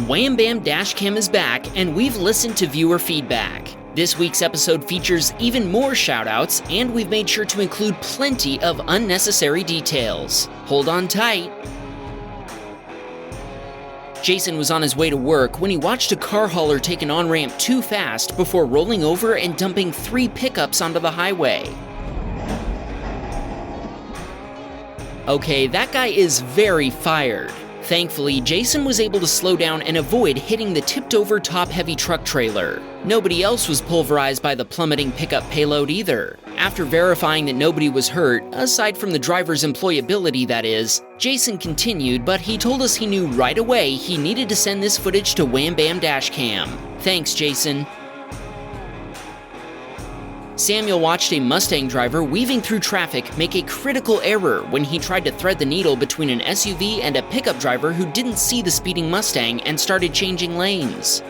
Wham Bam Dashcam is back, and we've listened to viewer feedback. This week's episode features even more shoutouts, and we've made sure to include plenty of unnecessary details. Hold on tight. Jason was on his way to work when he watched a car hauler take an on-ramp too fast before rolling over and dumping 3 pickups onto the highway. Okay, that guy is very fired. Thankfully, Jason was able to slow down and avoid hitting the tipped-over top-heavy truck trailer. Nobody else was pulverized by the plummeting pickup payload either. After verifying that nobody was hurt, aside from the driver's employability that is, Jason continued, but he told us he knew right away he needed to send this footage to Wham Bam Dashcam. Thanks, Jason. Samuel watched a Mustang driver weaving through traffic make a critical error when he tried to thread the needle between an SUV and a pickup driver who didn't see the speeding Mustang and started changing lanes.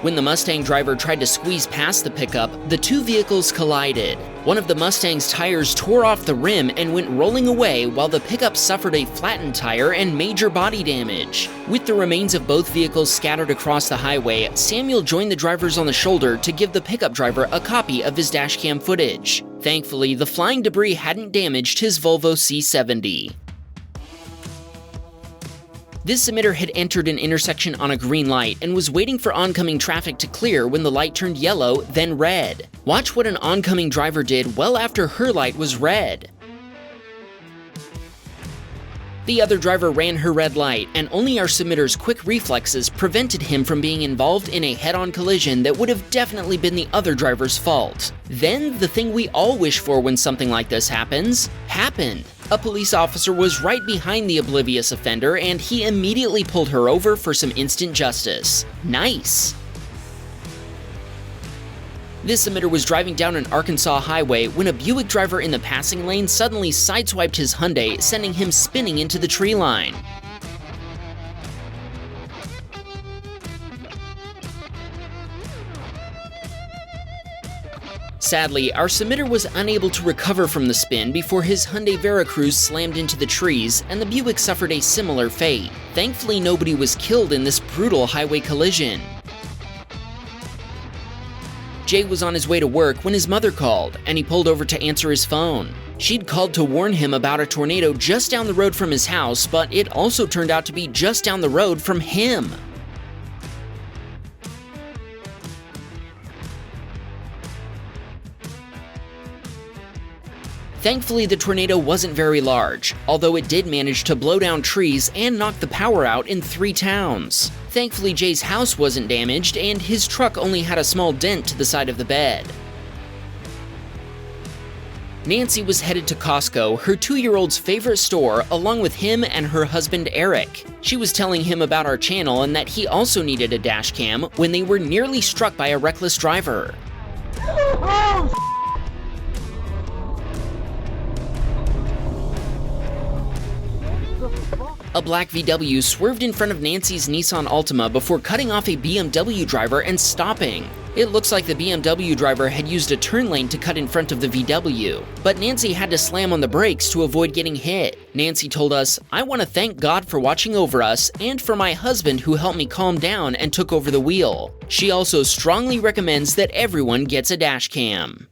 When the Mustang driver tried to squeeze past the pickup, the 2 vehicles collided. One of the Mustang's tires tore off the rim and went rolling away, while the pickup suffered a flattened tire and major body damage. With the remains of both vehicles scattered across the highway, Samuel joined the drivers on the shoulder to give the pickup driver a copy of his dashcam footage. Thankfully, the flying debris hadn't damaged his Volvo C70. This emitter had entered an intersection on a green light and was waiting for oncoming traffic to clear when the light turned yellow, then red. Watch what an oncoming driver did well after her light was red. The other driver ran her red light, and only our submitter's quick reflexes prevented him from being involved in a head-on collision that would have definitely been the other driver's fault. Then, the thing we all wish for when something like this happens, happened. A police officer was right behind the oblivious offender, and he immediately pulled her over for some instant justice. Nice! This emitter was driving down an Arkansas highway when a Buick driver in the passing lane suddenly sideswiped his Hyundai, sending him spinning into the tree line. Sadly, our submitter was unable to recover from the spin before his Hyundai Veracruz slammed into the trees, and the Buick suffered a similar fate. Thankfully, nobody was killed in this brutal highway collision. Jay was on his way to work when his mother called, and he pulled over to answer his phone. She'd called to warn him about a tornado just down the road from his house, but it also turned out to be just down the road from him. Thankfully, the tornado wasn't very large, although it did manage to blow down trees and knock the power out in 3 towns. Thankfully, Jay's house wasn't damaged, and his truck only had a small dent to the side of the bed. Nancy was headed to Costco, her 2-year-old's favorite store, along with him and her husband Eric. She was telling him about our channel and that he also needed a dash cam when they were nearly struck by a reckless driver. A black VW swerved in front of Nancy's Nissan Altima before cutting off a BMW driver and stopping. It looks like the BMW driver had used a turn lane to cut in front of the VW, but Nancy had to slam on the brakes to avoid getting hit. Nancy told us, "I want to thank God for watching over us and for my husband who helped me calm down and took over the wheel." She also strongly recommends that everyone gets a dash cam.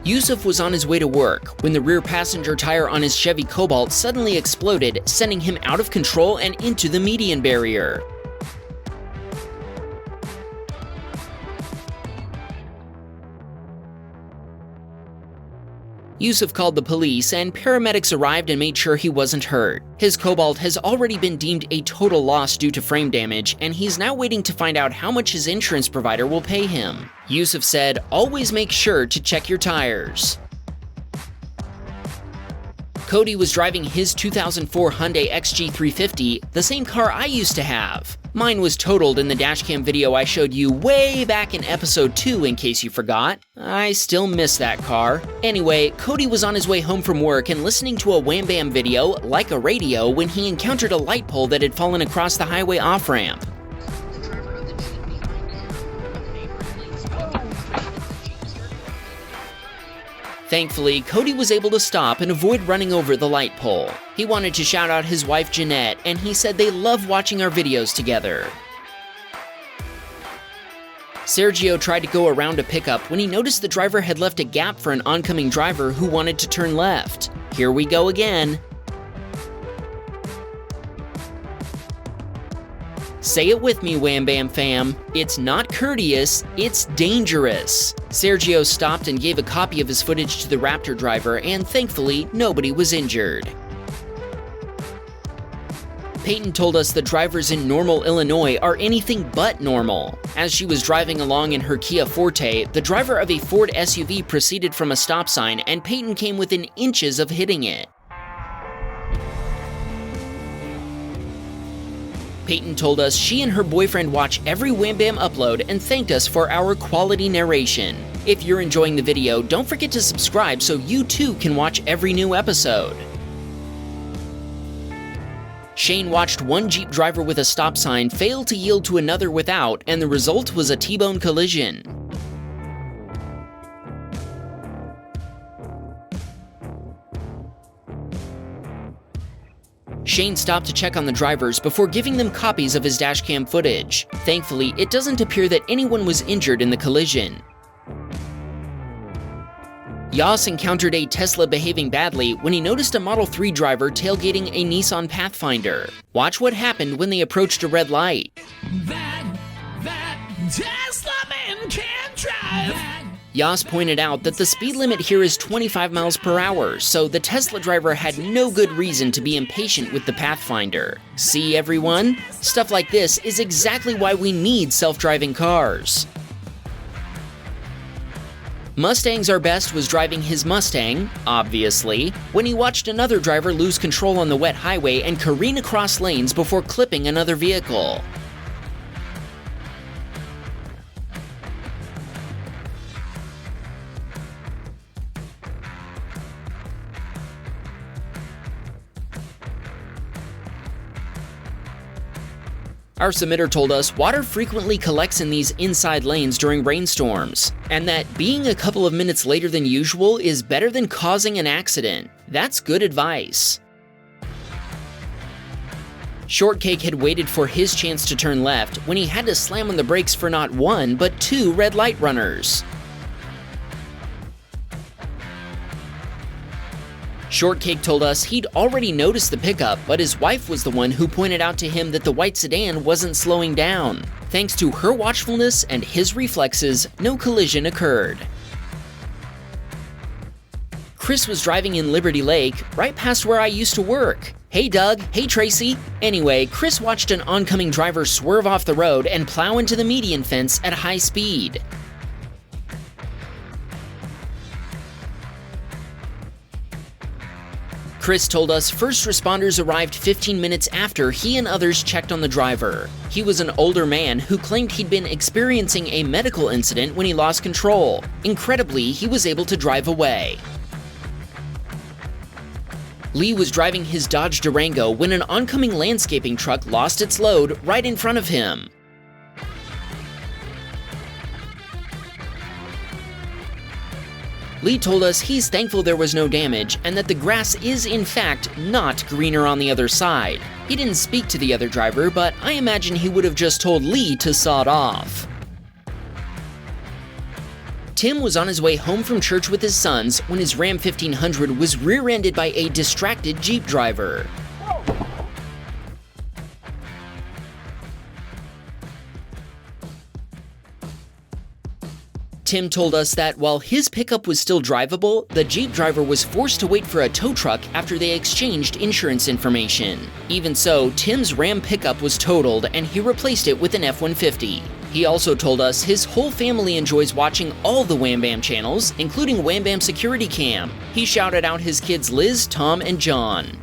Yusuf was on his way to work when the rear passenger tire on his Chevy Cobalt suddenly exploded, sending him out of control and into the median barrier. Yusuf called the police, and paramedics arrived and made sure he wasn't hurt. His Cobalt has already been deemed a total loss due to frame damage, and he's now waiting to find out how much his insurance provider will pay him. Yusuf said, "Always make sure to check your tires." Cody was driving his 2004 Hyundai XG350, the same car I used to have. Mine was totaled in the dashcam video I showed you way back in episode 2 in case you forgot. I still miss that car. Anyway, Cody was on his way home from work and listening to a Wham Bam video, like a radio, when he encountered a light pole that had fallen across the highway off-ramp. Thankfully, Cody was able to stop and avoid running over the light pole. He wanted to shout out his wife Jeanette, and he said they love watching our videos together. Sergio tried to go around a pickup when he noticed the driver had left a gap for an oncoming driver who wanted to turn left. Here we go again. Say it with me, Wham Bam fam. It's not courteous, it's dangerous. Sergio stopped and gave a copy of his footage to the Raptor driver, and thankfully, nobody was injured. Peyton told us the drivers in Normal, Illinois are anything but normal. As she was driving along in her Kia Forte, the driver of a Ford SUV proceeded from a stop sign, and Peyton came within inches of hitting it. Peyton told us she and her boyfriend watch every Wham Bam upload and thanked us for our quality narration. If you're enjoying the video, don't forget to subscribe so you too can watch every new episode. Shane watched one Jeep driver with a stop sign fail to yield to another without, and the result was a T-bone collision. Shane stopped to check on the drivers before giving them copies of his dashcam footage. Thankfully, it doesn't appear that anyone was injured in the collision. Yas encountered a Tesla behaving badly when he noticed a Model 3 driver tailgating a Nissan Pathfinder. Watch what happened when they approached a red light. That Tesla man can't drive. Yas pointed out that the speed limit here is 25 miles per hour, so the Tesla driver had no good reason to be impatient with the Pathfinder. See, everyone? Stuff like this is exactly why we need self-driving cars. Mustangs Are Best was driving his Mustang, obviously, when he watched another driver lose control on the wet highway and careen across lanes before clipping another vehicle. Our submitter told us water frequently collects in these inside lanes during rainstorms, and that being a couple of minutes later than usual is better than causing an accident. That's good advice. Shortcake had waited for his chance to turn left when he had to slam on the brakes for not one, but two red light runners. Shortcake told us he'd already noticed the pickup, but his wife was the one who pointed out to him that the white sedan wasn't slowing down. Thanks to her watchfulness and his reflexes, no collision occurred. Chris was driving in Liberty Lake, right past where I used to work. Hey Doug, hey Tracy. Anyway, Chris watched an oncoming driver swerve off the road and plow into the median fence at high speed. Chris told us first responders arrived 15 minutes after he and others checked on the driver. He was an older man who claimed he'd been experiencing a medical incident when he lost control. Incredibly, he was able to drive away. Lee was driving his Dodge Durango when an oncoming landscaping truck lost its load right in front of him. Lee told us he's thankful there was no damage and that the grass is in fact not greener on the other side. He didn't speak to the other driver, but I imagine he would have just told Lee to sod off. Tim was on his way home from church with his sons when his Ram 1500 was rear-ended by a distracted Jeep driver. Tim told us that while his pickup was still drivable, the Jeep driver was forced to wait for a tow truck after they exchanged insurance information. Even so, Tim's Ram pickup was totaled and he replaced it with an F-150. He also told us his whole family enjoys watching all the Wham Bam channels, including Wham Bam Security Cam. He shouted out his kids Liz, Tom, and John.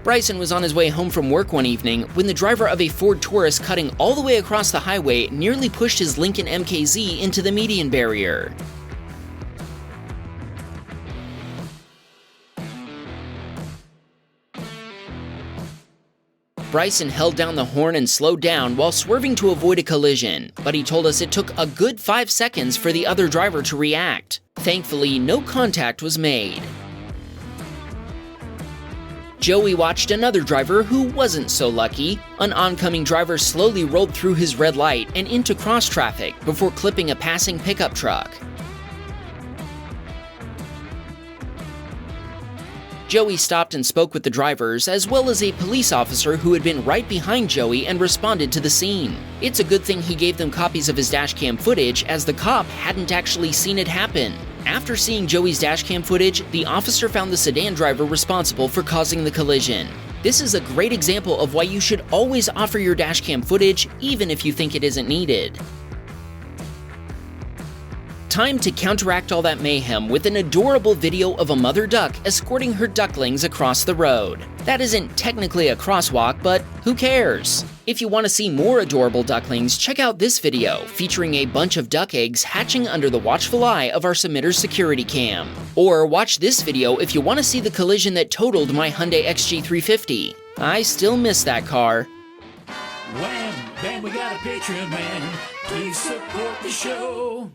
Bryson was on his way home from work one evening when the driver of a Ford Taurus cutting all the way across the highway nearly pushed his Lincoln MKZ into the median barrier. Bryson held down the horn and slowed down while swerving to avoid a collision, but he told us it took a good 5 seconds for the other driver to react. Thankfully, no contact was made. Joey watched another driver who wasn't so lucky. An oncoming driver slowly rolled through his red light and into cross traffic before clipping a passing pickup truck. Joey stopped and spoke with the drivers, as well as a police officer who had been right behind Joey and responded to the scene. It's a good thing he gave them copies of his dashcam footage, as the cop hadn't actually seen it happen. After seeing Joey's dashcam footage, the officer found the sedan driver responsible for causing the collision. This is a great example of why you should always offer your dashcam footage, even if you think it isn't needed. Time to counteract all that mayhem with an adorable video of a mother duck escorting her ducklings across the road. That isn't technically a crosswalk, but who cares? If you want to see more adorable ducklings, check out this video featuring a bunch of duck eggs hatching under the watchful eye of our submitter's security cam. Or watch this video if you want to see the collision that totaled my Hyundai XG350. I still miss that car. Wham! Bam, we got a Patreon man. Please support the show.